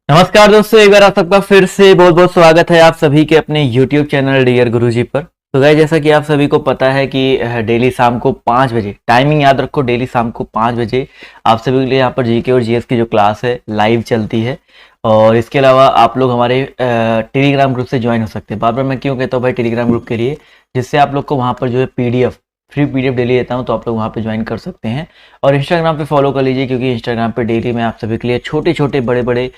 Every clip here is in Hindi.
नमस्कार दोस्तों, एक बार आप सबका फिर से बहुत बहुत स्वागत है आप सभी के अपने YouTube चैनल डियर गुरुजी पर। तो गाइस, जैसा कि आप सभी को पता है कि डेली शाम को 5 बजे, टाइमिंग याद रखो, डेली शाम को 5 बजे आप सभी के लिए यहाँ पर जीके और जीएस की जो क्लास है लाइव चलती है। और इसके अलावा आप लोग हमारे टेलीग्राम ग्रुप से ज्वाइन हो सकते हैं। बार बार मैं क्यों कहता हूँ भाई टेलीग्राम ग्रुप के लिए, जिससे आप लोग को वहाँ पर जो है फ्री पीडीएफ डेली देता हूँ, तो आप लोग वहाँ पे ज्वाइन कर सकते हैं। और इंस्टाग्राम पे फॉलो कर लीजिए, क्योंकि इंस्टाग्राम पे डेली मैं आप सभी के लिए छोटे छोटे बड़े बड़े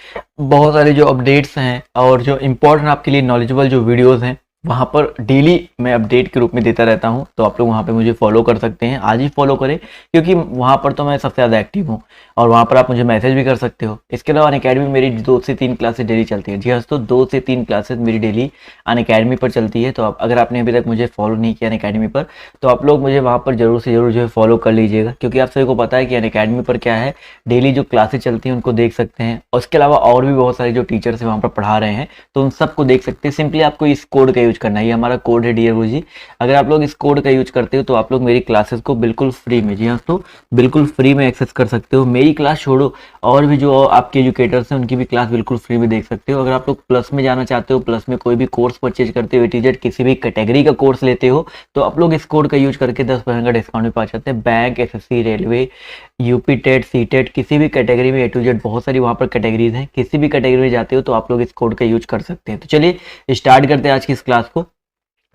बहुत सारे जो अपडेट्स हैं और जो इम्पोर्टेंट आपके लिए नॉलेजेबल जो वीडियोस हैं वहाँ पर डेली मैं अपडेट के रूप में देता रहता हूँ। तो आप लोग वहाँ पे मुझे फॉलो कर सकते हैं, आज ही फॉलो करें, क्योंकि वहाँ पर तो मैं सबसे ज़्यादा एक्टिव हूँ। और वहाँ पर आप मुझे मैसेज भी कर सकते हो। इसके अलावा अनअकैडमी मेरी 2 से 3 क्लासेस डेली चलती है। जी हाँ, तो 2 से 3 क्लासेस मेरी डेली अनअकैडमी पर चलती है। तो आप अगर आपने अभी तक मुझे फॉलो नहीं किया अनअकैडमी पर, तो आप लोग मुझे वहाँ पर जरूर से जरूर जो है फॉलो कर लीजिएगा, क्योंकि आप सभी को पता है कि अनअकैडमी पर क्या है, डेली जो क्लासेस चलती हैं उनको देख सकते हैं। और उसके अलावा और भी बहुत सारे जो टीचर्स हैं वहाँ पर पढ़ा रहे हैं, तो उन सबको देख सकते हैं। सिंपली आपको इस कोड का यूज करना है, ये हमारा कोड है डियर गुरुजी। अगर आप लोग इस कोड का यूज करते हो तो आप लोग मेरी क्लासेस को बिल्कुल फ्री में, जी हाँ, तो बिल्कुल फ्री में एक्सेस कर सकते हो। मेरी क्लास छोड़ो, और भी जो आपके एजुकेटर्स हैं उनकी भी क्लास बिल्कुल फ्री में देख सकते हो। अगर आप लोग प्लस में जाना चाहते हो, प्लस में कोई भी कोर्स परचेज करते हो, A to Z किसी भी कैटेगरी का कोर्स लेते हो, तो आप लोग इस कोड का यूज करके 10% का डिस्काउंट भी पा जाते हैं। Bank, SSC, railway, UP TET, CTET, किसी भी कैटेगरी में A to Z बहुत सारी वहाँ पर कैटेगरीज हैं। किसी भी कैटेगरी में जाते हो तो आप लोग इस कोड का यूज कर सकते हैं। तो चलिए स्टार्ट करते हैं आज की इस क्लास को।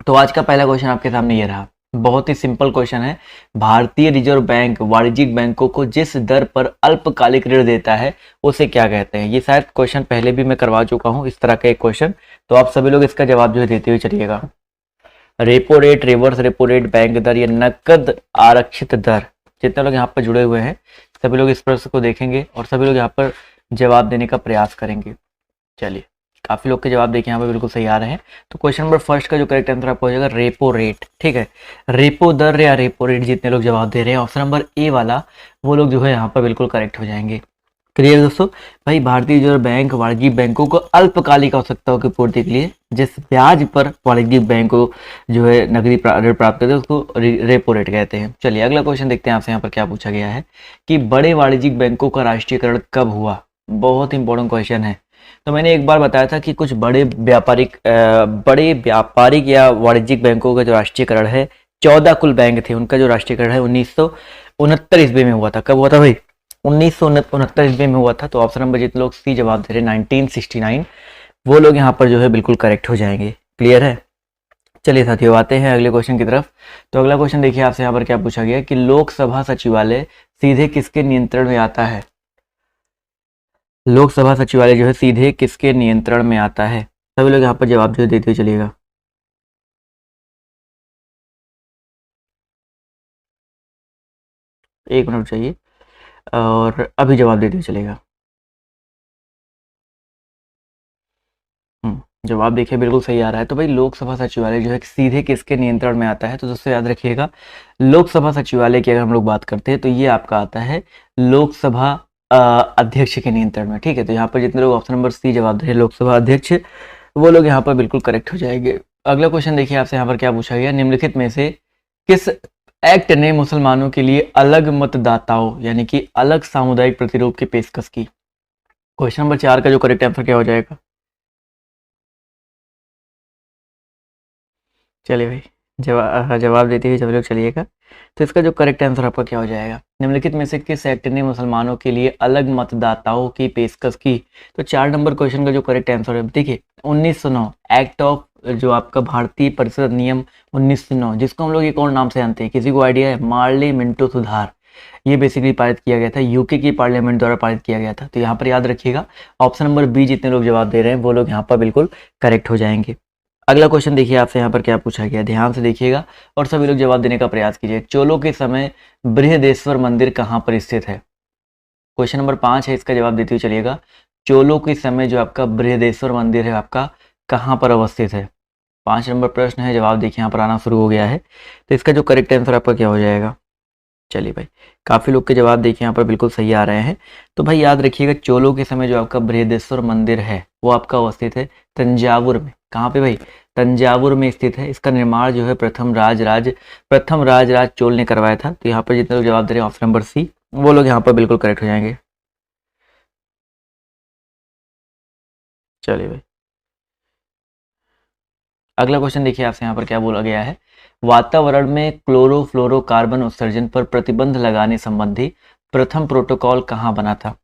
तो आज का पहला क्वेश्चन आपके सामने ये रहा। बहुत ही सिंपल क्वेश्चन है। भारतीय रिजर्व बैंक वाणिज्यिक बैंकों को जिस दर पर अल्पकालिक ऋण देता है उसे क्या कहते हैं? ये शायद क्वेश्चन पहले भी मैं करवा चुका हूँ, इस तरह का एक क्वेश्चन। तो आप सभी लोग इसका जवाब जो है देते हुए चलिएगा। Repo rate, reverse repo rate, bank दर या नकद आरक्षित दर। जितने लोग यहाँ पर जुड़े हुए हैं सभी लोग इस प्रश्न को देखेंगे और सभी लोग यहाँ पर जवाब देने का प्रयास करेंगे। चलिए, काफी लोग के जवाब देखिए यहाँ पे बिल्कुल सही आ रहे हैं। तो क्वेश्चन नंबर फर्स्ट का जो करेक्ट आंसर आपको हो जाएगा रेपो रेट। ठीक है, रेपो दर या रेपो रेट, जितने लोग जवाब दे रहे हैं ऑप्शन नंबर ए वाला, वो लोग जो है यहाँ पर बिल्कुल करेक्ट हो जाएंगे। क्लियर दोस्तों? भाई, भारतीय रिजर्व बैंक वाणिज्यिक बैंकों को अल्पकालिक आवश्यकताओं की पूर्ति के लिए जिस ब्याज पर वाणिज्यिक बैंक को जो है नकदी ऋण प्राप्त करते हैं उसको रेपो रेट कहते हैं। चलिए अगला क्वेश्चन देखते हैं आपसे यहाँ पर क्या पूछा गया है कि बड़े वाणिज्यिक बैंकों का राष्ट्रीयकरण कब हुआ? बहुत इंपॉर्टेंट क्वेश्चन है। तो मैंने एक बार बताया था कि कुछ बड़े व्यापारिक या वाणिज्यिक बैंकों का जो राष्ट्रीयकरण है, 14 कुल बैंक थे, उनका जो राष्ट्रीयकरण है 1969 ईस्वी में हुआ था। कब हुआ था भाई? 1969 ईस्वी में हुआ था। तो ऑप्शन नंबर जितने लोग सी जवाब दे रहे 1969, वो लोग यहाँ पर जो है बिल्कुल करेक्ट हो जाएंगे। क्लियर है? चलिए साथियों, आते हैं अगले क्वेश्चन की तरफ। तो अगला क्वेश्चन देखिए आपसे यहाँ पर क्या पूछा गया कि लोकसभा सचिवालय सीधे किसके नियंत्रण में आता है? लोकसभा सचिवालय जो है सीधे किसके नियंत्रण में आता है? सभी लोग यहाँ पर जवाब जो देते हुए चलिएगा। एक मिनट चाहिए और अभी जवाब देते हुए चलेगा। जवाब देखिए बिल्कुल सही आ रहा है। तो भाई, लोकसभा सचिवालय जो है सीधे किसके नियंत्रण में आता है? तो दोस्तों याद रखिएगा, लोकसभा सचिवालय की अगर हम लोग बात करते हैं तो ये आपका आता है लोकसभा अध्यक्ष के नियंत्रण में। ठीक है, तो यहाँ पर जितने लोग ऑप्शन नंबर सी जवाब दे रहे हैं लोकसभा अध्यक्ष, वो लोग यहाँ पर बिल्कुल करेक्ट हो जाएंगे। अगला क्वेश्चन देखिए आपसे यहाँ पर क्या पूछा गया, निम्नलिखित में से किस एक्ट ने मुसलमानों के लिए अलग मतदाताओं यानी कि अलग सामुदायिक प्रतिरूप की पेशकश की? क्वेश्चन नंबर 4 का जो करेक्ट आंसर क्या हो जाएगा? चलिए भाई, जवाब देते हुए जब लोग चलिएगा। तो इसका जो करेक्ट आंसर आपका क्या हो जाएगा? निम्नलिखित में से किस एक्ट ने मुसलमानों के लिए अलग मतदाताओं की पेशकश की? तो 4 नंबर क्वेश्चन का जो करेक्ट आंसर है देखिए 1909, एक्ट ऑफ जो आपका भारतीय परिषद अधिनियम 1909, जिसको हम लोग एक और नाम से जानते हैं, किसी को आइडिया है? मार्ले मिंटो सुधार। ये बेसिकली पारित किया गया था, यूके की पार्लियामेंट द्वारा पारित किया गया था। तो यहाँ पर याद रखिएगा ऑप्शन नंबर बी जितने लोग जवाब दे रहे हैं वो लोग यहाँ पर बिल्कुल करेक्ट हो जाएंगे। अगला क्वेश्चन देखिए आपसे यहाँ पर क्या पूछा गया, ध्यान से देखिएगा और सभी लोग जवाब देने का प्रयास कीजिए। चोलों के समय बृहदेश्वर मंदिर कहाँ पर स्थित है? क्वेश्चन नंबर 5 है, इसका जवाब देते हुए चलिएगा। चोलों के समय जो आपका बृहदेश्वर मंदिर है आपका कहाँ पर अवस्थित है? 5 नंबर प्रश्न है, जवाब देखिए यहाँ पर आना शुरू हो गया है। तो इसका जो करेक्ट आंसर आपका क्या हो जाएगा? चलिए भाई, काफी लोग के जवाब देखिए यहाँ पर बिल्कुल सही आ रहे हैं। तो भाई याद रखिएगा, चोलों के समय जो आपका बृहदेश्वर मंदिर है वो आपका अवस्थित है तंजावुर में। कहाँ पे भाई? तंजावुर में स्थित है। इसका निर्माण जो है प्रथम राज चोल ने करवाया था। तो यहाँ पर जितने लोग जवाब दे रहे हैं ऑप्शन नंबर सी, वो लोग यहाँ पर बिल्कुल करेक्ट हो जाएंगे। चलिए भाई, अगला क्वेश्चन देखिए आपसे यहाँ पर क्या बोला गया है। वातावरण में क्लोरोफ्लोरोकार्बन उत्सर्जन पर प्रतिबंध लगाने संबंधी प्रथम प्रोटोकॉल कहाँ बना था?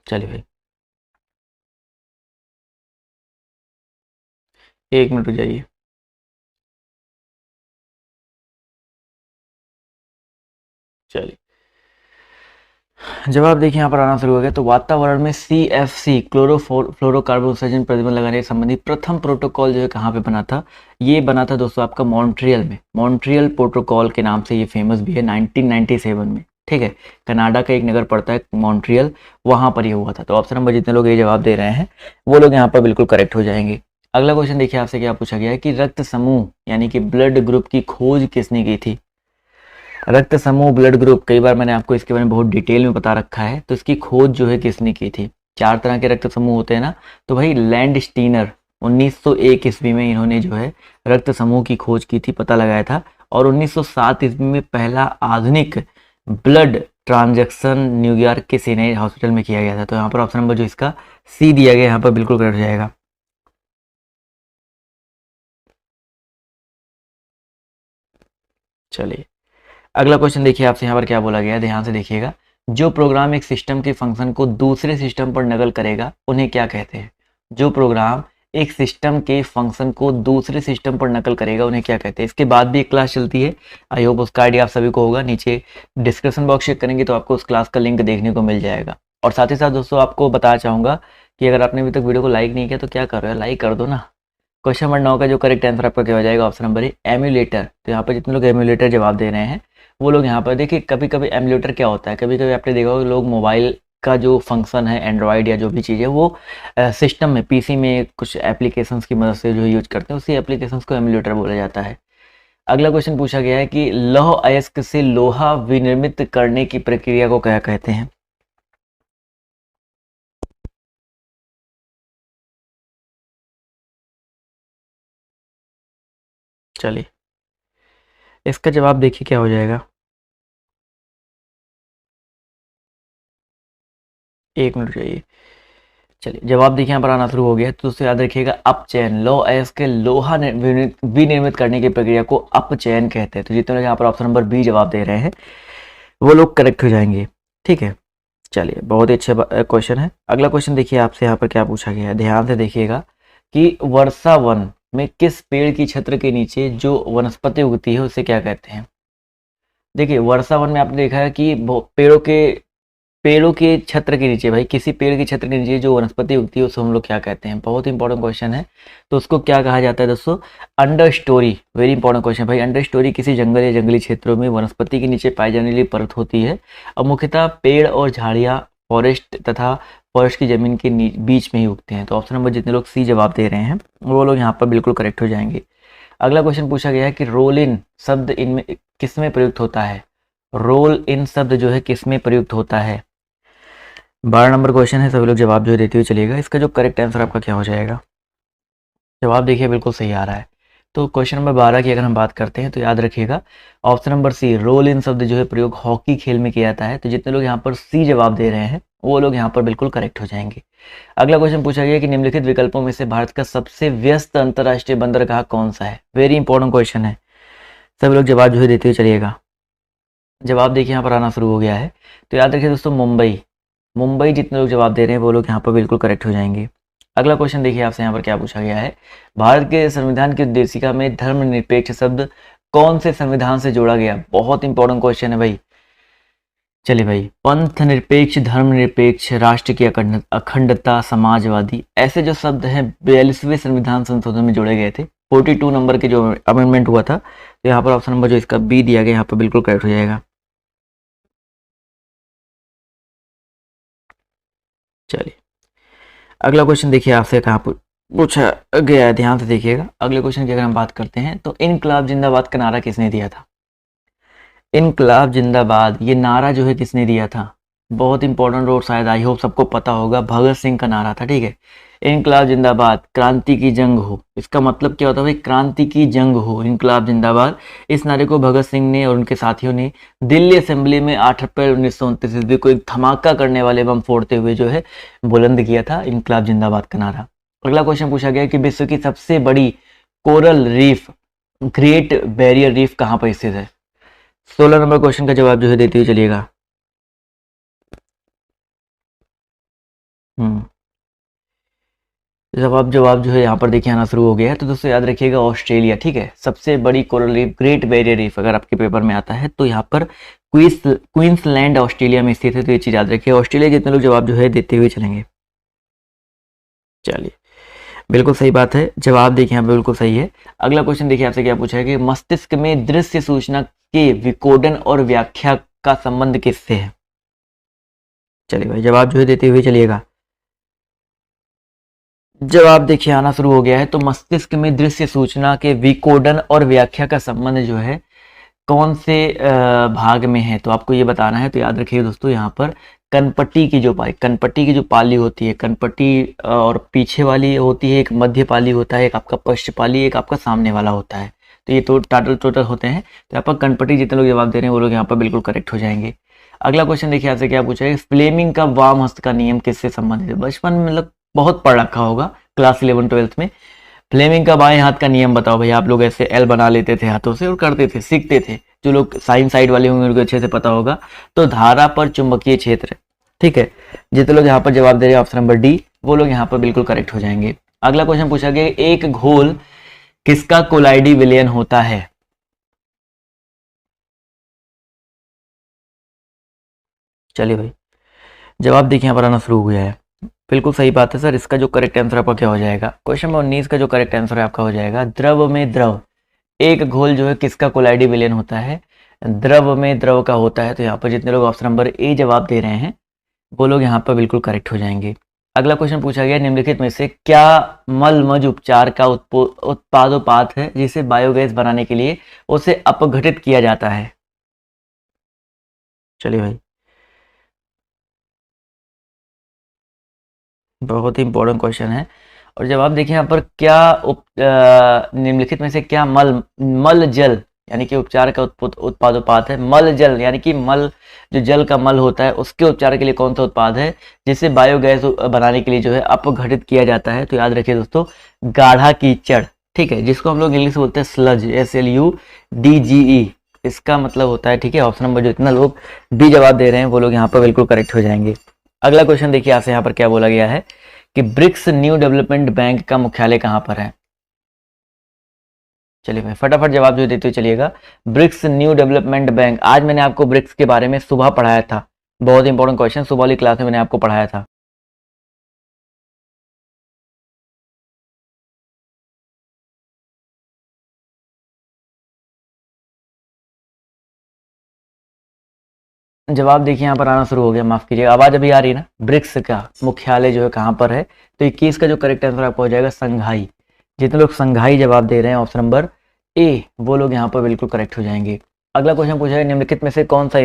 चलिए भाई, 1 मिनट रुक जाइए। चलिए, जवाब देखिए यहाँ पर आना शुरू हो गया। तो वातावरण में CFC क्लोरोफ्लोरोकार्बन उत्सर्जन प्रतिबंध लगाने संबंधी प्रथम प्रोटोकॉल जो है कहाँ पे बना था? ये बना था दोस्तों आपका मॉन्ट्रियल में। मॉन्ट्रियल प्रोटोकॉल के नाम से ये फेमस भी है 1997 में। ठीक है, कनाडा का एक नगर पड़ता है मॉन्ट्रियल, वहां पर ये हुआ था। तो ऑप्शन नंबर जितने लोग ये जवाब दे रहे हैं वो लोग यहाँ पर बिल्कुल करेक्ट हो जाएंगे। अगला क्वेश्चन देखिए आपसे क्या पूछा गया है कि रक्त समूह यानी कि ब्लड ग्रुप की खोज किसने की थी? रक्त समूह ब्लड ग्रुप, कई बार मैंने आपको इसके बारे में बहुत डिटेल में बता रखा है। तो इसकी खोज जो है किसने की थी? 4 तरह के रक्त समूह होते हैं ना, तो भाई लैंड स्टीनर 1901 ईस्वी में इन्होंने जो है रक्त समूह की खोज की थी, पता लगाया था। और 1907 ईस्वी में पहला आधुनिक ब्लड ट्रांजैक्शन न्यूयॉर्क के सीने हॉस्पिटल में किया गया था। तो यहाँ पर ऑप्शन नंबर जो इसका सी दिया गया यहाँ पर बिल्कुल करेक्ट हो जाएगा। चलिए, अगला क्वेश्चन देखिए आपसे यहाँ पर क्या बोला गया है, ध्यान से देखिएगा। जो प्रोग्राम एक सिस्टम के फंक्शन को दूसरे सिस्टम पर नकल करेगा उन्हें क्या कहते हैं? जो प्रोग्राम एक सिस्टम के फंक्शन को दूसरे सिस्टम पर नकल करेगा उन्हें क्या कहते हैं? इसके बाद भी एक क्लास चलती है, आई होप उसका आइडिया आप सभी को होगा। नीचे डिस्क्रिप्शन बॉक्स चेक करेंगे तो आपको उस क्लास का लिंक देखने को मिल जाएगा। और साथ ही साथ दोस्तों आपको बताना चाहूँगा कि अगर आपने अभी तक वीडियो को लाइक नहीं किया तो क्या कर रहे हो, लाइक कर दो ना। क्वेश्चन नंबर 9 का जो करेक्ट आंसर आपका क्या हो जाएगा? Option number A emulator. तो यहाँ पर जितने लोग एम्यूलेटर जवाब दे रहे हैं वो लोग यहाँ पर देखिए, कभी कभी एम्यूलेटर क्या होता है, कभी कभी आपने देखा होगा लोग मोबाइल का जो फंक्शन है एंड्रॉयड या जो भी चीज़ है वो सिस्टम में पीसी में कुछ एप्लीकेशंस की मदद से जो यूज करते हैं उसी एप्लीकेशंस को एम्यूलेटर बोला जाता है। अगला क्वेश्चन पूछा गया है कि लौह अयस्क से लोहा विनिर्मित करने की प्रक्रिया को क्या कहते हैं? चलिए, इसका जवाब देखिए क्या हो जाएगा। 1 मिनट चाहिए। चलिए, जवाब देखिए यहाँ पर आना शुरू हो गया है। तो दोस्तों याद रखिएगा अपचयन, लौह अयस्क के लोहा विनिर्मित करने की प्रक्रिया को अपचयन कहते हैं। तो जितने लोग यहाँ पर ऑप्शन नंबर बी जवाब दे रहे हैं वो लोग करेक्ट हो जाएंगे। ठीक है, चलिए, बहुत ही अच्छा क्वेश्चन है। अगला क्वेश्चन देखिए आपसे यहाँ पर क्या पूछा गया है, ध्यान से देखिएगा कि वर्षा वन में किस पेड़ की छत्र के नीचे जो वनस्पति उगती है उसे क्या कहते हैं? देखिए, वर्षा वन में आपने देखा है कि पेड़ों के छत्र के नीचे, भाई किसी पेड़ की छत्र के नीचे जो वनस्पति उगती है उसको हम लोग क्या कहते हैं? बहुत इंपॉर्टेंट क्वेश्चन है। तो उसको क्या कहा जाता है दोस्तों? Under story. Very important question भाई। अंडर स्टोरी किसी जंगल या जंगली क्षेत्रों में वनस्पति के नीचे पाई जाने वाली परत होती है और मुख्यतः पेड़ और झाड़ियाँ फॉरेस्ट तथा फॉरेस्ट की जमीन के बीच में ही उगते हैं। तो ऑप्शन नंबर जितने लोग सी जवाब दे रहे हैं वो लोग यहाँ पर बिल्कुल करेक्ट हो जाएंगे। अगला क्वेश्चन पूछा गया है कि रोल इन शब्द इनमें किस में प्रयुक्त होता है? रोल इन शब्द जो है किस में प्रयुक्त होता है? 12 नंबर क्वेश्चन है, सभी लोग जवाब जो है देते हुए चलिएगा। इसका जो करेक्ट आंसर आपका क्या हो जाएगा? जवाब देखिए बिल्कुल सही आ रहा है। तो क्वेश्चन नंबर 12 की अगर हम बात करते हैं तो याद रखिएगा ऑप्शन नंबर सी रोल इन शब्द जो है प्रयोग हॉकी खेल में किया जाता है। तो जितने लोग यहाँ पर सी जवाब दे रहे हैं वो लोग यहाँ पर बिल्कुल करेक्ट हो जाएंगे। अगला क्वेश्चन पूछा गया कि निम्नलिखित विकल्पों में से भारत का सबसे व्यस्त अंतर्राष्ट्रीय बंदरगाह कौन सा है? वेरी इंपॉर्टेंट क्वेश्चन है, सभी लोग जवाब जो है देते हुए चलिएगा। जवाब देखिए यहाँ पर आना शुरू हो गया है। तो याद रखिए दोस्तों मुंबई जितने लोग जवाब दे रहे हैं वो लोग यहाँ पर बिल्कुल करेक्ट हो जाएंगे। अगला क्वेश्चन देखिए आपसे यहाँ पर क्या पूछा गया है, भारत के संविधान की उद्देशिका में धर्मनिरपेक्ष शब्द कौन से संविधान से जोड़ा गया? बहुत इंपॉर्टेंट क्वेश्चन है भाई। चलिए भाई, पंथ निरपेक्ष, धर्मनिरपेक्ष, राष्ट्र की अखंडता, समाजवादी, ऐसे जो शब्द हैं 42वें संविधान संशोधन में जोड़े गए थे। 42 नंबर के जो अमेंडमेंट हुआ था। तो यहाँ पर ऑप्शन नंबर जो इसका बी दिया गया यहाँ पर बिल्कुल करेक्ट हो जाएगा। चलिए, अगला क्वेश्चन देखिए आपसे कहाँ पूछा गया है, ध्यान से देखिएगा। अगले क्वेश्चन की अगर हम बात करते हैं तो इनकलाब जिंदाबाद का नारा किसने दिया था? इनकलाब जिंदाबाद ये नारा जो है किसने दिया था? बहुत इंपॉर्टेंट और शायद आई होप सबको पता होगा, भगत सिंह का नारा था, ठीक है। इनकलाब जिंदाबाद, क्रांति की जंग हो, इसका मतलब क्या होता है भाई, क्रांति की जंग हो, इनकलाब जिंदाबाद। इस नारे को भगत सिंह ने और उनके साथियों ने दिल्ली असेंबली में 8 अप्रैल 1929 ईस्वी को एक धमाका करने वाले बम फोड़ते हुए जो है बुलंद किया था इनकलाब जिंदाबाद का नारा। अगला क्वेश्चन पूछा गया कि विश्व की सबसे बड़ी coral reef, great barrier reef कहाँ पर स्थित है। 16 नंबर क्वेश्चन का जवाब जो है देते हुए चलिएगा। जवाब जो है यहाँ पर देखिए आना शुरू हो गया है। तो दोस्तों याद रखिएगा ऑस्ट्रेलिया, ठीक है, सबसे बड़ी coral reef great barrier reef अगर आपके पेपर में आता है तो यहाँ पर क्वींसलैंड ऑस्ट्रेलिया में स्थित है। तो ये चीज याद रखिए, ऑस्ट्रेलिया जितने लोग जवाब जो है देते हुए चलेंगे। चलिए, बिल्कुल सही बात है, जवाब देखिए यहाँ पे बिल्कुल सही है। अगला क्वेश्चन देखिए आपसे क्या पूछा है कि मस्तिष्क में दृश्य सूचना के विकोडन और व्याख्या का संबंध किससे है। चलिए भाई, जवाब जो है देते हुए चलिएगा। जवाब देखिए आना शुरू हो गया है। तो मस्तिष्क में दृश्य सूचना के विकोडन और व्याख्या का संबंध जो है कौन से भाग में है, तो आपको ये बताना है। तो याद रखिए दोस्तों, यहाँ पर कनपट्टी की जो पाली होती है, कनपट्टी और पीछे वाली होती है, एक मध्य पाली होता है, एक आपका पश्च पाली, एक आपका सामने वाला होता है। तो ये तो टोटल होते हैं। तो यहाँ पर कनपट्टी जितने लोग जवाब दे रहे हैं वो लोग यहाँ पर बिल्कुल करेक्ट हो जाएंगे। अगला क्वेश्चन देखिए आपसे क्या पूछा है, फ्लेमिंग का वाम हस्त का नियम किससे संबंधित है। बचपन में मतलब बहुत पढ़ रखा होगा क्लास 11-12 में। फ्लेमिंग का बाएं हाथ का नियम बताओ भाई। आप लोग ऐसे एल बना लेते थे हाथों से और करते थे, सीखते थे। जो लोग साइंस साइड वाले होंगे उनको अच्छे से पता होगा। तो धारा पर चुंबकीय क्षेत्र, ठीक है। जितने लोग यहाँ पर जवाब दे रहे हैं ऑप्शन नंबर डी, वो लोग यहाँ पर बिल्कुल करेक्ट हो जाएंगे। अगला क्वेश्चन पूछा गया, एक घोल किसका कोलाइडी विलयन होता है। चलिए भाई, जवाब देखिए यहाँ पर आना शुरू हो गया है। बिल्कुल सही बात है सर। इसका जो करेक्ट आंसर आपका क्या हो जाएगा, क्वेश्चन नंबर 19 का जो करेक्ट आंसर है आपका हो जाएगा द्रव में द्रव। एक घोल जो है किसका कोलाइडी विलयन होता है, द्रव में द्रव का होता है। तो यहाँ पर जितने लोग ऑप्शन नंबर ए जवाब दे रहे हैं वो लोग यहाँ पर बिल्कुल करेक्ट हो जाएंगे। अगला क्वेश्चन पूछा गया, निम्नलिखित में से क्या मलमज उपचार का उत्पादोपात है जिसे बायोगैस बनाने के लिए उसे अपघटित किया जाता है। चलिए भाई, बहुत ही इंपॉर्टेंट क्वेश्चन है। और जवाब देखिए यहाँ पर, क्या निम्नलिखित में से क्या मल जल यानी कि उपचार का उत्पादोपात है। मल जल यानी कि मल, जो जल का मल होता है उसके उपचार के लिए कौन सा उत्पाद है जिसे बायोगैस बनाने के लिए जो है अपघटित किया जाता है। तो याद रखिए दोस्तों, गाढ़ा कीचड़, ठीक है, जिसको हम लोग इंग्लिश में बोलते हैं स्लज, SLUDGE, इसका मतलब होता है, ठीक है। ऑप्शन नंबर जो इतना लोग बी जवाब दे रहे हैं वो लोग यहाँ पर बिल्कुल करेक्ट हो जाएंगे। अगला क्वेश्चन देखिए आपसे यहाँ पर क्या बोला गया है कि ब्रिक्स न्यू डेवलपमेंट बैंक का मुख्यालय कहाँ पर है। चलिए भाई, फटाफट जवाब जो देते हुए चलिएगा। ब्रिक्स न्यू डेवलपमेंट बैंक, आज मैंने आपको ब्रिक्स के बारे में सुबह पढ़ाया था। बहुत इंपॉर्टेंट क्वेश्चन, सुबह वाली क्लास में मैंने आपको पढ़ाया था। जवाब देखिए यहाँ पर आना शुरू हो गया, माफ कीजिएगा, आवाज अभी आ रही है ना। ब्रिक्स का मुख्यालय जो है कहाँ पर है, तो 21 का जो करेक्ट आंसर आपको हो जाएगा शंघाई। जितने लोग शंघाई जवाब दे रहे हैं ऑप्शन नंबर ए, वो लोग यहाँ पर बिल्कुल करेक्ट हो जाएंगे। अगला क्वेश्चन पूछा है, निम्नलिखित में से कौन सा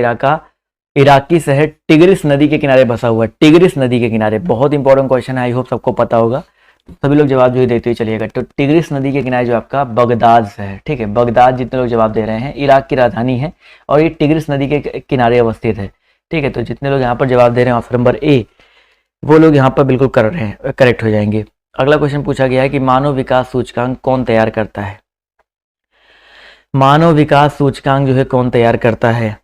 इराकी शहर टिग्रिस नदी के किनारे बसा हुआ है। टिग्रिस नदी के किनारे, बहुत इंपॉर्टेंट क्वेश्चन है, आई होप सबको पता होगा। सभी लोग जवाब जो है देते हुए चलिएगा। तो टिग्रिस नदी के किनारे जो आपका बगदाद है, ठीक है, बगदाद जितने लोग जवाब दे रहे हैं, इराक की राजधानी है और ये टिग्रिस नदी के किनारे अवस्थित है, ठीक है। तो जितने लोग यहाँ पर जवाब दे रहे हैं ऑप्शन नंबर ए, वो लोग यहाँ पर बिल्कुल कर रहे हैं, करेक्ट हो जाएंगे। अगला क्वेश्चन पूछा गया है कि मानव विकास सूचकांक कौन तैयार करता है। मानव विकास सूचकांक जो है कौन तैयार करता है।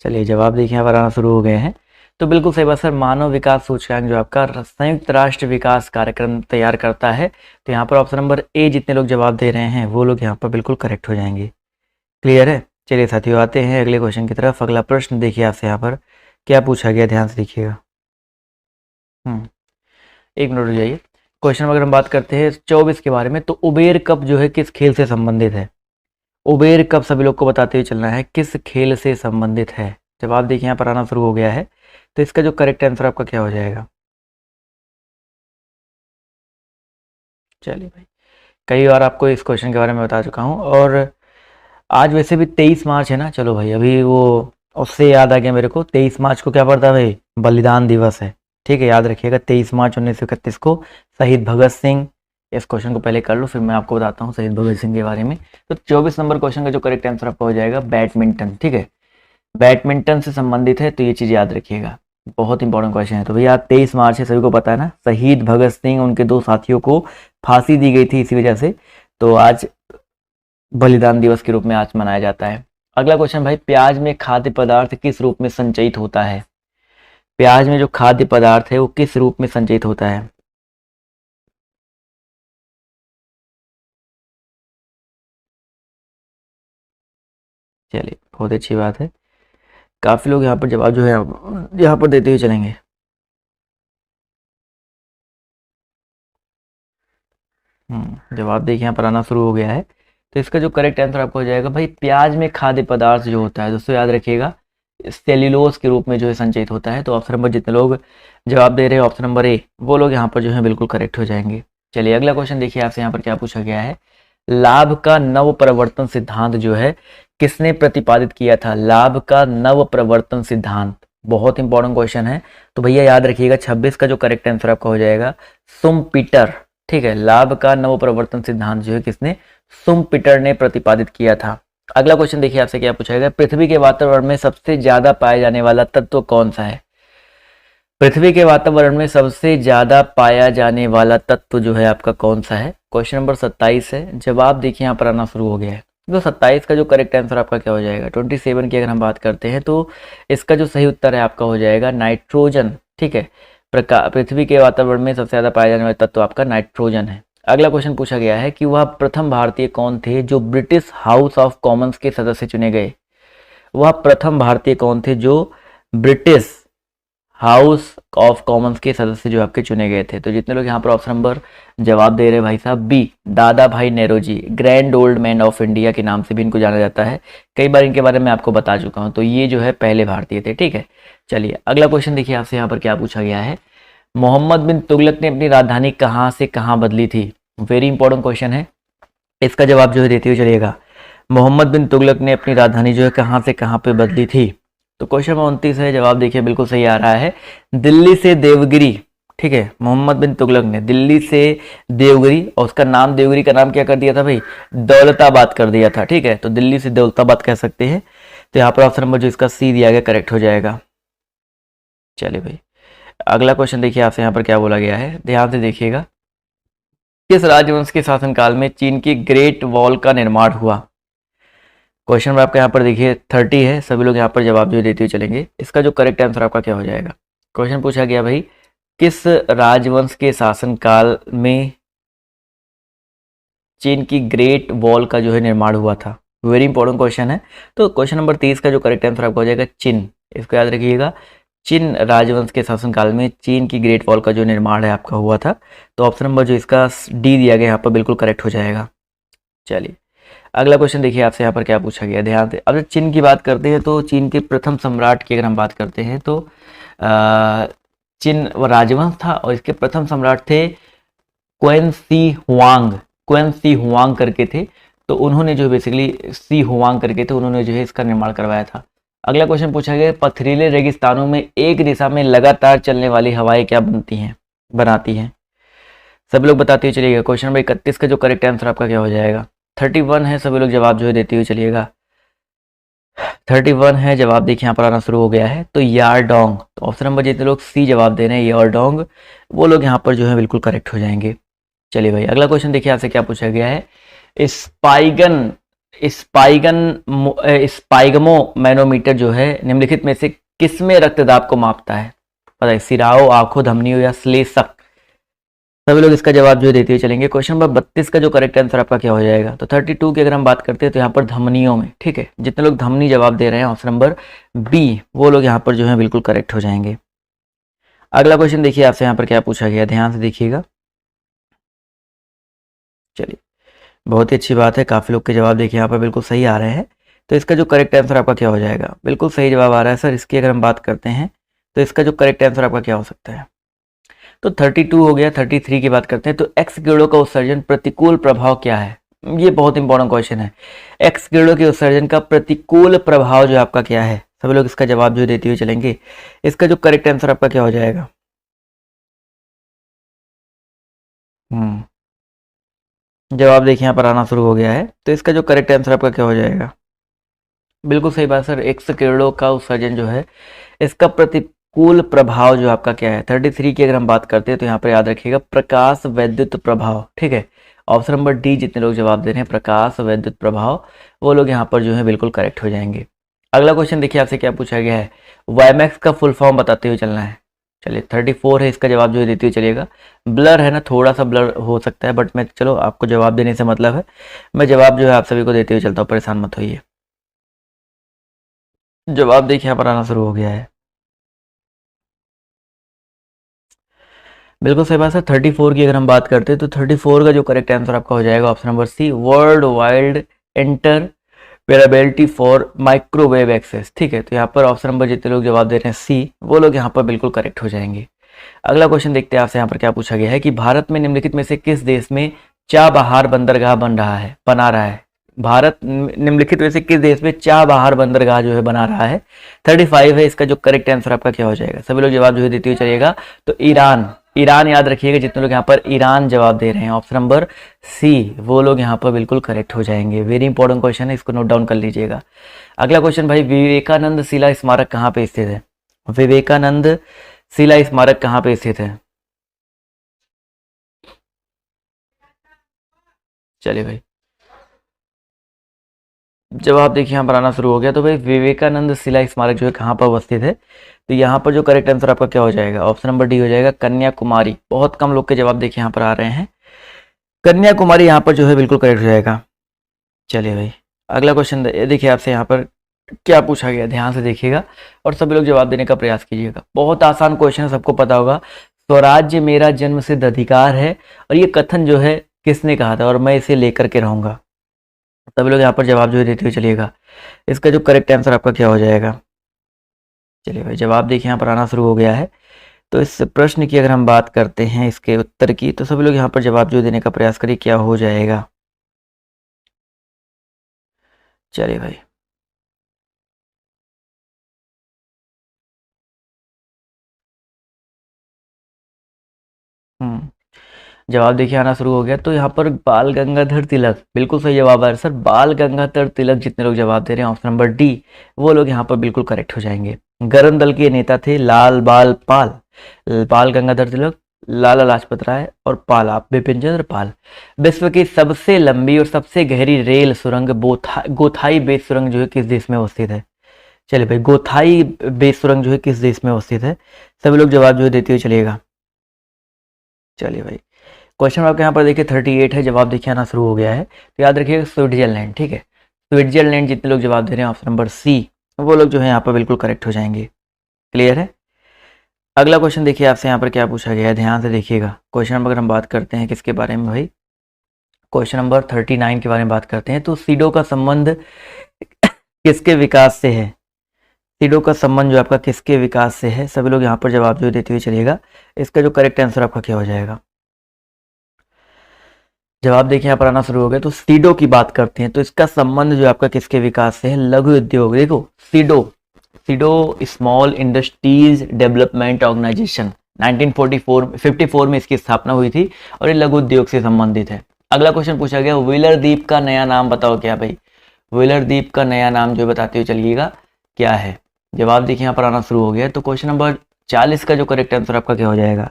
चलिए, जवाब देखिए यहाँ पर आना शुरू हो गए हैं। तो बिल्कुल सही बात सर, मानव विकास सूचकांक जो आपका संयुक्त राष्ट्र विकास कार्यक्रम तैयार करता है। तो यहाँ पर ऑप्शन नंबर ए जितने लोग जवाब दे रहे हैं वो लोग यहाँ पर बिल्कुल करेक्ट हो जाएंगे। क्लियर है। चलिए साथियों, आते हैं अगले क्वेश्चन की तरफ। अगला प्रश्न देखिए आपसे यहाँ पर क्या पूछा गया, ध्यान से देखिएगा। एक मिनट रुक जाइए। क्वेश्चन अगर हम बात करते हैं 24 के बारे में, तो उबेर कप जो है किस खेल से संबंधित है। उबेर कप सभी लोग को बताते हुए चलना है, किस खेल से संबंधित है। जवाब देखिए यहाँ पर आना शुरू हो गया है। तो इसका जो करेक्ट आंसर आपका क्या हो जाएगा। चलिए भाई, कई बार आपको इस क्वेश्चन के बारे में बता चुका हूँ। और आज वैसे भी 23 मार्च है ना। चलो भाई, अभी वो उससे याद आ गया मेरे को, 23 मार्च को क्या पड़ता है भाई, बलिदान दिवस है। ठीक है, याद रखिएगा 23 मार्च 1931 को शहीद भगत सिंह। इस क्वेश्चन को पहले कर लो, फिर मैं आपको बताता हूँ शहीद भगत सिंह के बारे में। तो 24 नंबर क्वेश्चन का जो करेक्ट आंसर आपका हो जाएगा बैडमिंटन। ठीक है, बैडमिंटन से संबंधित है, तो ये चीज याद रखिएगा, बहुत इंपॉर्टेंट क्वेश्चन है। तो भैया 23 मार्च है, सभी को पता है ना, शहीद भगत सिंह उनके 2 साथियों को फांसी दी गई थी इसी वजह से, तो आज बलिदान दिवस के रूप में आज मनाया जाता है। अगला क्वेश्चन भाई, प्याज में खाद्य पदार्थ किस रूप में संचयित होता है? प्याज में जो खाद्य पदार्थ है वो किस रूप में संचयित होता है? चलिए, बहुत अच्छी बात है, काफी लोग यहाँ पर जवाब जो है यहाँ पर देते हुए चलेंगे। जवाब देखिए यहाँ पर आना शुरू हो गया है। तो इसका जो करेक्ट आंसर आपको हो जाएगा भाई, प्याज में खाद्य पदार्थ जो होता है दोस्तों याद रखिएगा, सेल्यूलोज के रूप में जो है संचयित होता है। तो ऑप्शन नंबर, जितने लोग जवाब दे रहे हैं ऑप्शन नंबर ए, वो लोग यहाँ पर जो है बिल्कुल करेक्ट हो जाएंगे। चलिए अगला क्वेश्चन देखिए, आपसे यहाँ पर क्या पूछा गया है, लाभ का नव प्रवर्तन सिद्धांत जो है किसने प्रतिपादित किया था? लाभ का नव प्रवर्तन सिद्धांत, बहुत इंपॉर्टेंट क्वेश्चन है। तो भैया याद रखिएगा 26 का जो करेक्ट आंसर आपका हो जाएगा सुम्पीटर। ठीक है, लाभ का नव प्रवर्तन सिद्धांत जो है किसने, सुम्पीटर ने प्रतिपादित किया था। अगला क्वेश्चन देखिए, आपसे क्या पूछा गया, पृथ्वी के वातावरण में सबसे ज्यादा पाया जाने वाला तत्व कौन सा है? पृथ्वी के वातावरण में सबसे ज्यादा पाया जाने वाला तत्व जो है आपका कौन सा है? क्वेश्चन नंबर 27 है, जवाब देखिए यहाँ पर आना शुरू हो गया है। तो 27 का जो करेक्ट आंसर आपका क्या हो जाएगा, 27 की अगर हम बात करते हैं तो इसका जो सही उत्तर है आपका हो जाएगा नाइट्रोजन। ठीक है, पृथ्वी के वातावरण में सबसे ज्यादा पाया जाने वाला तत्व आपका नाइट्रोजन है। अगला क्वेश्चन पूछा गया है कि वह प्रथम भारतीय कौन थे जो ब्रिटिश हाउस ऑफ कॉमन्स के सदस्य चुने गए? वह प्रथम भारतीय कौन थे जो ब्रिटिश हाउस ऑफ कॉमन्स के सदस्य जो आपके चुने गए थे? तो जितने लोग यहाँ पर ऑप्शन नंबर जवाब दे रहे हैं भाई साहब, बी, Dadabhai Nehru ji, grand old man of India के नाम से भी इनको जाना जाता है, कई बार इनके बारे में आपको बता चुका हूँ। तो ये जो है पहले भारतीय थे। ठीक है, चलिए अगला क्वेश्चन देखिए, आपसे यहाँ पर क्या पूछा गया है, मोहम्मद बिन तुगलक ने अपनी राजधानी कहाँ से कहाँ बदली थी? वेरी इंपॉर्टेंट क्वेश्चन है, इसका जवाब जो है देते हुए चलिएगा। मोहम्मद बिन तुगलक ने अपनी राजधानी जो है कहाँ से कहाँ पे बदली थी? तो क्वेश्चन नंबर 29 है, जवाब देखिए बिल्कुल सही आ रहा है, दिल्ली से देवगिरी। ठीक है, मोहम्मद बिन तुगलक ने दिल्ली से देवगिरी, और उसका नाम देवगिरी का नाम क्या कर दिया था भाई, दौलताबाद कर दिया था। ठीक है, तो दिल्ली से दौलताबाद कह सकते हैं। तो यहाँ पर ऑप्शन नंबर जो इसका सी दिया गया करेक्ट हो जाएगा। चलिए भाई अगला क्वेश्चन देखिए, आपसे यहाँ पर क्या बोला गया है, ध्यान से देखिएगा, किस राजवंश के शासनकाल में चीन की ग्रेट वॉल का निर्माण हुआ? क्वेश्चन में आपका यहाँ पर देखिए 30 है, सभी लोग यहाँ पर जवाब जो देते हुए चलेंगे। इसका जो करेक्ट आंसर आपका क्या हो जाएगा, क्वेश्चन पूछा गया भाई, किस राजवंश के शासनकाल में चीन की ग्रेट वॉल का जो है निर्माण हुआ था? वेरी इंपॉर्टेंट क्वेश्चन है। तो क्वेश्चन नंबर 30 का जो करेक्ट आंसर आपका हो जाएगा चिन, इसको याद रखिएगा, चिन राजवंश के शासनकाल में चीन की ग्रेट वॉल का जो निर्माण है आपका हुआ था। तो ऑप्शन नंबर जो इसका डी दिया गया यहाँ पर बिल्कुल करेक्ट हो जाएगा। चलिए अगला क्वेश्चन देखिए, आपसे यहाँ पर क्या पूछा गया, ध्यान से। अब जब चीन की बात करते हैं तो चीन के प्रथम सम्राट की अगर हम बात करते हैं तो चीन राजवंश था और इसके प्रथम सम्राट थे क्वेन सी हुआंग, क्वेन सी हुआंग करके थे। तो उन्होंने जो बेसिकली सी हुआंग करके थे, उन्होंने जो है इसका निर्माण करवाया था। अगला क्वेश्चन पूछा गया, पथरीले रेगिस्तानों में एक दिशा में लगातार चलने वाली हवाएं क्या बनाती हैं? सभी लोग बताते हुए चलिएगा। क्वेश्चन नंबर 31 का जो करेक्ट आंसर आपका क्या हो जाएगा, 31 है, सभी लोग जवाब जो है देते हुए चलिएगा। 31 है, जवाब देखिए यहाँ पर आना शुरू हो गया है, तो यारडोंग। तो ऑप्शन नंबर जितने लोग सी जवाब दे रहे हैं यारडोंग, वो लोग यहाँ पर जो है बिल्कुल करेक्ट हो जाएंगे। चलिए भाई अगला क्वेश्चन देखिए, आपसे क्या पूछा गया है, स्पाइगमो मैनोमीटर जो है निम्नलिखित में से किसमें रक्तदाब को मापता है? पता है, सिराओं, आंखों, धमनियों या श्लेष्मक? सभी लोग इसका जवाब जो देते हुए चलेंगे। क्वेश्चन नंबर 32 का जो करेक्ट आंसर आपका क्या हो जाएगा, तो 32 की अगर हम बात करते हैं तो यहाँ पर धमनियों में। ठीक है, जितने लोग धमनी जवाब दे रहे हैं ऑप्शन नंबर बी, वो लोग यहाँ पर जो है बिल्कुल करेक्ट हो जाएंगे। अगला क्वेश्चन देखिए, आपसे यहाँ पर क्या पूछा गया, ध्यान से देखिएगा। चलिए बहुत ही अच्छी बात है, काफी लोग के जवाब देखिए यहाँ पर बिल्कुल सही आ रहे हैं। तो इसका जो करेक्ट आंसर आपका क्या हो जाएगा, बिल्कुल सही जवाब आ रहा है सर। इसकी अगर हम बात करते हैं तो इसका जो करेक्ट आंसर आपका क्या हो सकता है, तो 32 हो गया। 33 की बात करते हैं तो एक्स किरणों का उत्सर्जन प्रतिकूल प्रभाव क्या है? ये बहुत इंपॉर्टेंट क्वेश्चन है। एक्स किरणों के उत्सर्जन का प्रतिकूल प्रभाव जो आपका क्या है, सभी लोग इसका जवाब जो देते हुए चलेंगे। इसका जो करेक्ट आंसर आपका क्या हो जाएगा? जवाब देखिए यहाँ पर आना शुरू हो गया है। तो इसका जो करेक्ट आंसर आपका क्या हो जाएगा? बिल्कुल सही बात सर, एक्स किरणों का उत्सर्जन जो है इसका प्रतिकूल प्रभाव जो आपका क्या है 33 की अगर हम बात करते हैं तो यहाँ पर याद रखिएगा प्रकाश वैद्युत प्रभाव। ठीक है, ऑप्शन नंबर डी जितने लोग जवाब दे रहे हैं प्रकाश वैद्युत प्रभाव, वो लोग यहाँ पर जो है बिल्कुल करेक्ट हो जाएंगे। अगला क्वेश्चन देखिए आपसे क्या पूछा गया है, वाईमैक्स का फुल फॉर्म बताते हुए चलना है। चलिए 34 है, इसका जवाब जो है देते हुए चलिएगा। ब्लर है ना, थोड़ा सा ब्लर हो सकता है, बट मैं चलो आपको जवाब देने से मतलब है, मैं जवाब जो है आप सभी को देते हुए चलता हूँ, परेशान मत होइए। जवाब देखिए यहाँ पर आना शुरू हो गया है। बिल्कुल सही बात है, 34 की अगर हम बात करते हैं तो 34 का जो करेक्ट आंसर आपका हो जाएगा option number C, world wide interoperability for microwave access. ठीक है, तो यहाँ पर ऑप्शन नंबर जितने लोग जवाब दे रहे हैं सी, वो लोग यहाँ पर बिल्कुल करेक्ट हो जाएंगे। अगला क्वेश्चन देखते हैं आपसे यहाँ पर क्या पूछा गया है कि भारत में निम्नलिखित में से किस देश में चाबहार बंदरगाह बना रहा है। भारत निम्नलिखित में से किस देश में चाबहार बंदरगाह जो है बना रहा है। 35 है, इसका जो करेक्ट आंसर आपका क्या हो जाएगा? सभी लोग जवाब जो है देते हुए चलिएगा। तो ईरान, ईरान याद रखिएगा, जितने लोग यहाँ पर ईरान जवाब दे रहे हैं ऑप्शन नंबर सी, वो लोग यहाँ पर बिल्कुल करेक्ट हो जाएंगे। वेरी इंपॉर्टेंट क्वेश्चन है, इसको नोट डाउन कर लीजिएगा। अगला क्वेश्चन भाई, विवेकानंद शिला स्मारक कहाँ पे स्थित है? विवेकानंद शिला स्मारक कहाँ पे स्थित है? चलिए भाई, जवाब देखिए यहाँ पर आना शुरू हो गया। तो भाई विवेकानंद शिला स्मारक जो है कहाँ पर अवस्थित है? तो यहाँ पर जो करेक्ट आंसर आपका क्या हो जाएगा? ऑप्शन नंबर डी हो जाएगा, कन्याकुमारी। बहुत कम लोग के जवाब देखिए यहाँ पर आ रहे हैं, कन्याकुमारी यहाँ पर जो है बिल्कुल करेक्ट हो जाएगा। चलिए भाई, अगला क्वेश्चन देखिए आपसे यहाँ पर क्या पूछा गया, ध्यान से देखिएगा और सभी लोग जवाब देने का प्रयास कीजिएगा। बहुत आसान क्वेश्चन है, सबको पता होगा। स्वराज्य मेरा जन्म सिद्ध अधिकार है, और ये कथन जो है किसने कहा था, और मैं इसे लेकर के रहूंगा। सभी लोग यहाँ पर जवाब जो है देते हुए चलिएगा। इसका जो करेक्ट आंसर आपका क्या हो जाएगा? चलिए भाई, जवाब देखिए यहाँ पर आना शुरू हो गया है। तो इस प्रश्न की अगर हम बात करते हैं इसके उत्तर की, तो सभी लोग यहाँ पर जवाब जो देने का प्रयास करिए, क्या हो जाएगा? चलिए भाई, जवाब देखिए आना शुरू हो गया। तो यहाँ पर बाल गंगाधर तिलक बिल्कुल सही जवाब है सर। बाल गंगाधर तिलक जितने लोग जवाब दे रहे हैं ऑप्शन नंबर डी, वो लोग यहाँ पर बिल्कुल करेक्ट हो जाएंगे। गरम दल के नेता थे लाल बाल पाल, बाल गंगाधर तिलक, लाला लाजपत राय और पाला बिपिन चंद्र पाल। विश्व की सबसे लंबी और सबसे गहरी रेल सुरंग गोथाई बेस सुरंग जो है किस देश में अवस्थित है? चलिए भाई, गोथाई बेस सुरंग जो है किस देश में अवस्थित है? सभी लोग जवाब जो है देते हुए चलिएगा। चलिए भाई, क्वेश्चन आपके यहाँ पर देखिए 38 है, जवाब देखिए आना शुरू हो गया है। तो याद रखिएगा स्विट्जरलैंड। ठीक है, स्विट्जरलैंड जितने लोग जवाब दे रहे हैं ऑप्शन नंबर सी, वो लोग जो है यहाँ पर बिल्कुल करेक्ट हो जाएंगे। क्लियर है? अगला क्वेश्चन देखिए आपसे यहाँ पर क्या पूछा गया है, ध्यान से देखिएगा। क्वेश्चन नंबर अगर हम बात करते हैं किसके बारे में भाई, क्वेश्चन नंबर 39 के बारे में बात करते हैं। तो सीडो का संबंध किसके विकास से है? सीडो का संबंध जो आपका किसके विकास से है? सभी लोग यहाँ पर जवाब जो देते हुए चलिएगा। इसका जो करेक्ट आंसर आपका क्या हो जाएगा? जवाब देखिए यहाँ पर आना शुरू हो गया। तो सीडो की बात करते हैं तो इसका संबंध जो आपका किसके विकास से है? लघु उद्योग। देखो SIDO, SIDO small industries development organisation 1954 में इसकी स्थापना हुई थी और ये लघु उद्योग से संबंधित है। अगला क्वेश्चन पूछा गया, व्हीलर द्वीप का नया नाम बताओ। क्या भाई, व्हीलर द्वीप का नया नाम जो बताते हुए चलिएगा क्या है? जवाब देखिए यहाँ पर आना शुरू हो गया। तो क्वेश्चन नंबर 40 का जो करेक्ट आंसर आपका क्या हो जाएगा?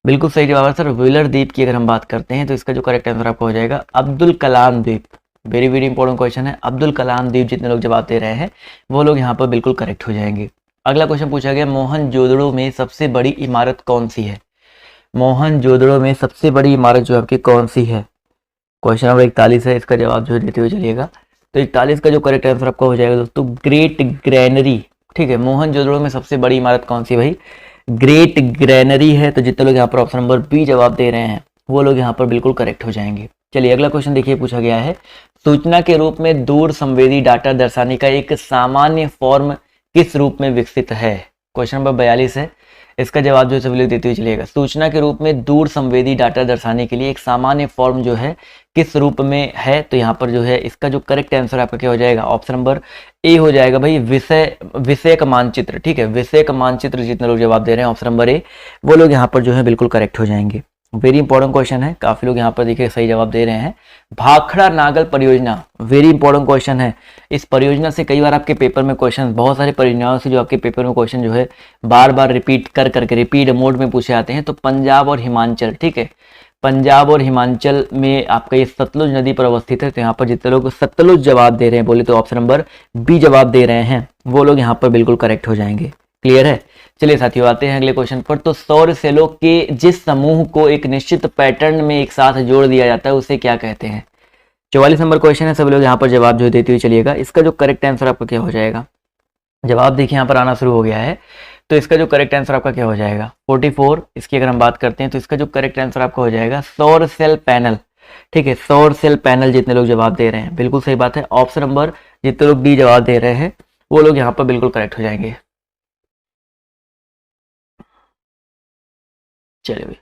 बिल्कुल सही जवाब है सर, व्हीलर द्वीप की अगर हम बात करते हैं तो इसका जो करेक्ट आंसर आपका हो जाएगा अब्दुल कलाम द्वीप। वेरी वेरी इंपॉर्टेंट क्वेश्चन है, अब्दुल कलाम द्वीप जितने लोग जवाब दे रहे हैं वो लोग यहाँ पर बिल्कुल करेक्ट हो जाएंगे। अगला क्वेश्चन पूछा गया, मोहनजोदड़ो में सबसे बड़ी इमारत कौन सी है? मोहनजोदड़ो में सबसे बड़ी इमारत जो आपकी कौन सी है? क्वेश्चन नंबर 41 है, इसका जवाब जो देते हुए चलिएगा। तो 41 का जो करेक्ट आंसर आपका हो जाएगा दोस्तों ग्रेट ग्रैनरी। ठीक है, मोहनजोदड़ो में सबसे बड़ी इमारत कौन सी भाई? ग्रेट ग्रैनरी है। तो जितने लोग यहाँ पर ऑप्शन नंबर बी जवाब दे रहे हैं वो लोग यहाँ पर बिल्कुल करेक्ट हो जाएंगे। चलिए अगला क्वेश्चन देखिए, पूछा गया है सूचना के रूप में दूर संवेदी डाटा दर्शाने का एक सामान्य फॉर्म किस रूप में विकसित है? क्वेश्चन नंबर 42 है, इसका जवाब जो है सभी लोग देते हुए चलिएगा। सूचना के रूप में दूर संवेदी डाटा दर्शाने के लिए एक सामान्य फॉर्म जो है किस रूप में है, तो यहाँ पर जो है इसका जो करेक्ट आंसर आपका क्या हो जाएगा, ऑप्शन नंबर ए हो जाएगा भाई, विषय का मानचित्र। ठीक है, विषय का मानचित्र जितने लोग जवाब दे रहे हैं ऑप्शन नंबर ए, वो लोग यहाँ पर जो है बिल्कुल करेक्ट हो जाएंगे। वेरी इंपॉर्टेंट क्वेश्चन है, काफी लोग यहाँ पर देखिए सही जवाब दे रहे हैं। भाखड़ा नागल परियोजना, वेरी इंपॉर्टेंट क्वेश्चन है। इस परियोजना से कई बार आपके पेपर में क्वेश्चन, बहुत सारी परियोजनाओं से जो आपके पेपर में क्वेश्चन जो है बार बार रिपीट करके रिपीट मोड में पूछे आते हैं। तो पंजाब और हिमाचल, ठीक है, पंजाब और हिमाचल में आपका ये सतलुज नदी पर अवस्थित है। तो यहाँ पर जितने लोग सतलुज जवाब दे रहे हैं बोले तो ऑप्शन नंबर बी जवाब दे रहे हैं, वो लोग यहाँ पर बिल्कुल करेक्ट हो जाएंगे। क्लियर है। चलिए साथियों आते हैं अगले क्वेश्चन पर। तो सौर सेलों के जिस समूह को एक निश्चित पैटर्न में एक साथ जोड़ दिया जाता है उसे क्या कहते हैं। 44 नंबर क्वेश्चन है, सभी लोग यहाँ पर जवाब जो देते हुए चलिएगा। इसका जो करेक्ट आंसर आपका क्या हो जाएगा, जवाब देखिए यहाँ पर आना शुरू हो गया है। तो इसका जो करेक्ट आंसर आपका क्या हो जाएगा 44, इसकी अगर हम बात करते हैं तो इसका जो करेक्ट आंसर आपका हो जाएगा सौर सेल पैनल। ठीक है, सौर सेल पैनल जितने लोग जवाब दे रहे हैं बिल्कुल सही बात है। ऑप्शन नंबर जितने लोग डी जवाब दे रहे हैं वो लोग यहाँ पर बिल्कुल करेक्ट हो जाएंगे। चलिए भाई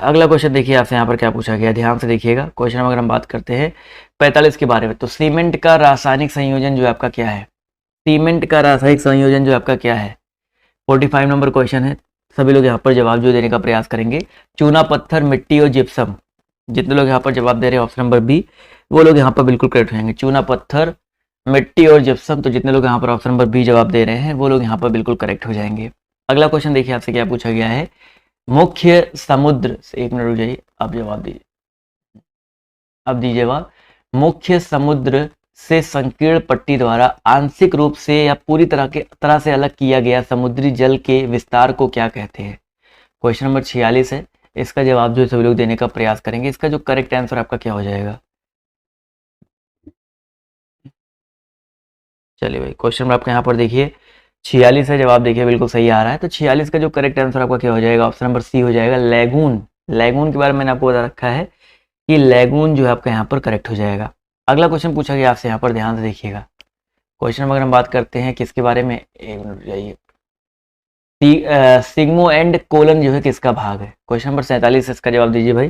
अगला क्वेश्चन देखिए आपसे यहाँ पर क्या पूछा गया, ध्यान से देखिएगा। क्वेश्चन अगर हम बात करते हैं 45 के बारे में, तो सीमेंट का रासायनिक संयोजन जो आपका क्या है, सीमेंट का रासायनिक संयोजन जो आपका क्या है। 45 नंबर क्वेश्चन है, सभी लोग यहाँ पर जवाब जो देने का प्रयास करेंगे। चूना पत्थर, मिट्टी और जिप्सम, जितने लोग यहाँ पर जवाब दे रहे हैं ऑप्शन नंबर बी, वो लोग यहाँ पर बिल्कुल करेक्ट हो जाएंगे। चूना पत्थर, मिट्टी और जिप्सम, तो जितने लोग यहाँ पर ऑप्शन नंबर बी जवाब दे रहे हैं वो लोग यहाँ पर बिल्कुल करेक्ट हो जाएंगे। अगला क्वेश्चन देखिए आपसे क्या पूछा गया है। मुख्य समुद्र से, एक मिनट रुक जाइए, अब जवाब दीजिए, अब दीजिए जवाब। मुख्य समुद्र से संकीर्ण पट्टी द्वारा आंशिक रूप से या पूरी तरह से अलग किया गया समुद्री जल के विस्तार को क्या कहते हैं। क्वेश्चन नंबर 46 है, इसका जवाब जो सभी लोग देने का प्रयास करेंगे। इसका जो करेक्ट आंसर आपका क्या हो जाएगा। चलिए भाई क्वेश्चन नंबर आपका यहाँ पर देखिए 46 है, जवाब देखिए बिल्कुल सही आ रहा है। तो 46 का जो करेक्ट आंसर आपका क्या हो जाएगा, ऑप्शन नंबर सी हो जाएगा, लैगून। लैगून के बारे में मैंने आपको बता रखा है कि लैगून जो है आपका यहाँ पर करेक्ट हो जाएगा। अगला क्वेश्चन पूछा गया आपसे, यहाँ पर ध्यान से देखिएगा। क्वेश्चन अगर हम बात करते हैं किसके बारे में, एक मिनट जाइए, सिग्मोइड कोलन जो है किसका भाग है। क्वेश्चन नंबर 47, इसका जवाब दीजिए भाई।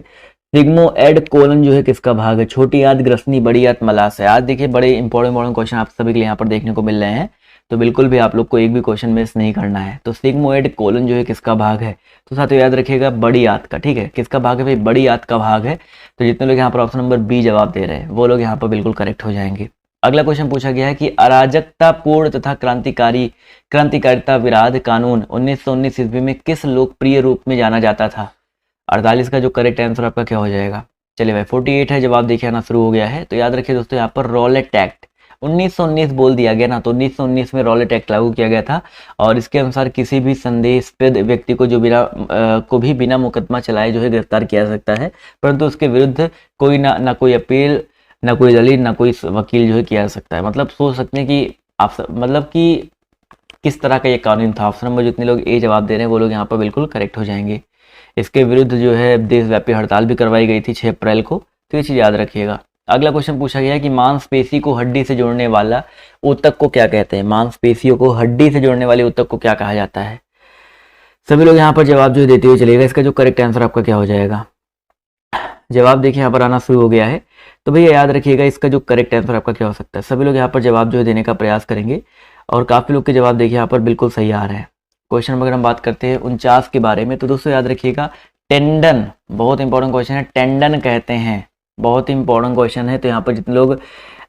सिग्मोइड कोलन जो है किसका भाग है। छोटी आंत, ग्रसनी, बड़ी आंत, मलाशय। आज देखिए बड़े इंपॉर्टेंट क्वेश्चन आप सभी के लिए यहाँ पर देखने को मिल रहे हैं, तो बिल्कुल भी आप लोग को एक भी क्वेश्चन मिस नहीं करना है। तो सिग्मोइड कोलन जो है किसका भाग है, तो साथियों याद रखिएगा बड़ी आंत का। ठीक है, किसका भाग है भाई, बड़ी आंत का भाग है। तो जितने लोग यहाँ पर ऑप्शन नंबर बी जवाब दे रहे हैं वो लोग यहाँ पर बिल्कुल करेक्ट हो जाएंगे। अगला क्वेश्चन पूछा गया है कि अराजकतापूर्ण तथा क्रांतिकारिता विरोध कानून 1919 ईस्वी में किस लोकप्रिय रूप में जाना जाता था। 48 का जो करेक्ट आंसर आपका क्या हो जाएगा। चलिए भाई 48 है, जवाब देखिए आना शुरू हो गया है। तो याद रखिए दोस्तों यहाँ पर रॉलेट एक्ट 1919 बोल दिया गया ना, तो 1919 में रॉलेट एक्ट लागू किया गया था और इसके अनुसार किसी भी संदेहास्पद व्यक्ति को जो बिना मुकदमा चलाए जो है गिरफ्तार किया जा सकता है, परंतु उसके विरुद्ध कोई ना कोई अपील, ना कोई दलील, ना कोई वकील जो है किया जा सकता है। मतलब सोच सकते हैं कि आप मतलब कि किस तरह का ये कानून था। ऑप्शन नंबर जितने लोग ए जवाब दे रहे हैं वो लोग यहाँ पर बिल्कुल करेक्ट हो जाएंगे। इसके विरुद्ध जो है देशव्यापी हड़ताल भी करवाई गई थी 6 अप्रैल को, तो ये चीज़ याद रखिएगा। अगला क्वेश्चन पूछा गया है कि मांसपेशी को हड्डी से जोड़ने वाला ऊतक को क्या कहते हैं। मांसपेशियों को हड्डी से जोड़ने वाले ऊतक को क्या कहा जाता है। सभी लोग यहाँ पर जवाब जो देते हुए चलेगा। इसका जो करेक्ट आंसर आपका क्या हो जाएगा, जवाब देखिए यहाँ पर आना शुरू हो गया है। तो भैया याद रखिएगा इसका जो करेक्ट आंसर आपका क्या हो सकता है। सभी लोग यहाँ पर जवाब जो है देने का प्रयास करेंगे और काफी लोग के जवाब देखिए यहाँ पर बिल्कुल सही आ रहे हैं। क्वेश्चन अगर हम बात करते हैं 49 के बारे में, तो दोस्तों याद रखिएगा टेंडन, बहुत इंपॉर्टेंट क्वेश्चन है, टेंडन कहते हैं, बहुत इंपॉर्टेंट क्वेश्चन है। तो यहाँ पर जितने लोग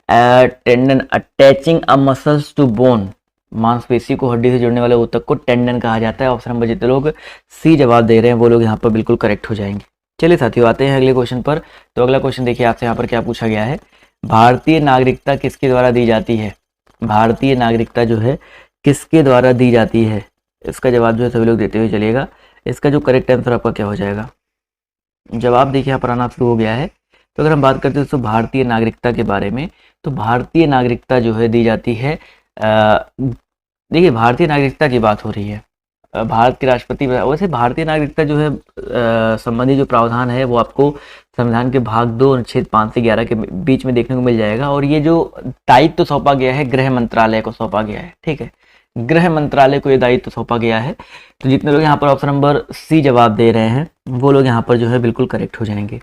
tendon, attaching a muscles to bone, मांसपेशी को हड्डी से जोड़ने वाले ऊतक को टेंडन कहा जाता है। ऑप्शन नंबर जितने लोग सी जवाब दे रहे हैं वो लोग यहाँ पर बिल्कुल करेक्ट हो जाएंगे। चलिए साथियों आते हैं अगले क्वेश्चन पर। तो अगला क्वेश्चन देखिए आपसे यहाँ पर क्या पूछा गया है। भारतीय नागरिकता किसके द्वारा दी जाती है। भारतीय नागरिकता जो है किसके द्वारा दी जाती है, इसका जवाब जो है सभी लोग देते हुए चलिएगा। इसका जो करेक्ट आंसर आपका क्या हो जाएगा, जवाब देखिए यहाँ पर आना शुरू हो गया है। तो अगर हम बात करते हैं तो भारतीय नागरिकता के बारे में, तो भारतीय नागरिकता जो है दी जाती है, देखिए भारतीय नागरिकता की बात हो रही है, भारत के राष्ट्रपति। वैसे भारतीय नागरिकता जो है संबंधी जो प्रावधान है वो आपको संविधान के भाग 2 अनुच्छेद 5 से 11 के बीच में देखने को मिल जाएगा। और ये जो दायित्व तो सौंपा गया है गृह मंत्रालय को सौंपा गया है। ठीक है, गृह मंत्रालय को ये दायित्व सौंपा गया है। तो जितने लोग यहाँ पर ऑप्शन नंबर सी जवाब दे रहे हैं वो लोग यहाँ पर जो है बिल्कुल करेक्ट हो जाएंगे।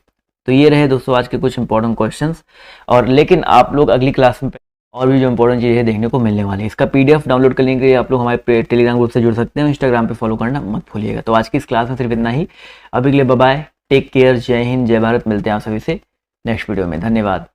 तो ये रहे दोस्तों आज के कुछ इंपॉर्टेंट क्वेश्चंस। और लेकिन आप लोग अगली क्लास में और भी जो इंपॉर्टेंट चीज़ें देखने को मिलने वाली है। इसका पीडीएफ डाउनलोड करने के लिए आप लोग हमारे टेलीग्राम ग्रुप से जुड़ सकते हैं, इंस्टाग्राम पे फॉलो करना मत भूलिएगा। तो आज की इस क्लास में सिर्फ इतना ही। अभी के लिए बाय बाय, टेक केयर, जय हिंद, जय भारत। मिलते हैं आप सभी से नेक्स्ट वीडियो में। धन्यवाद।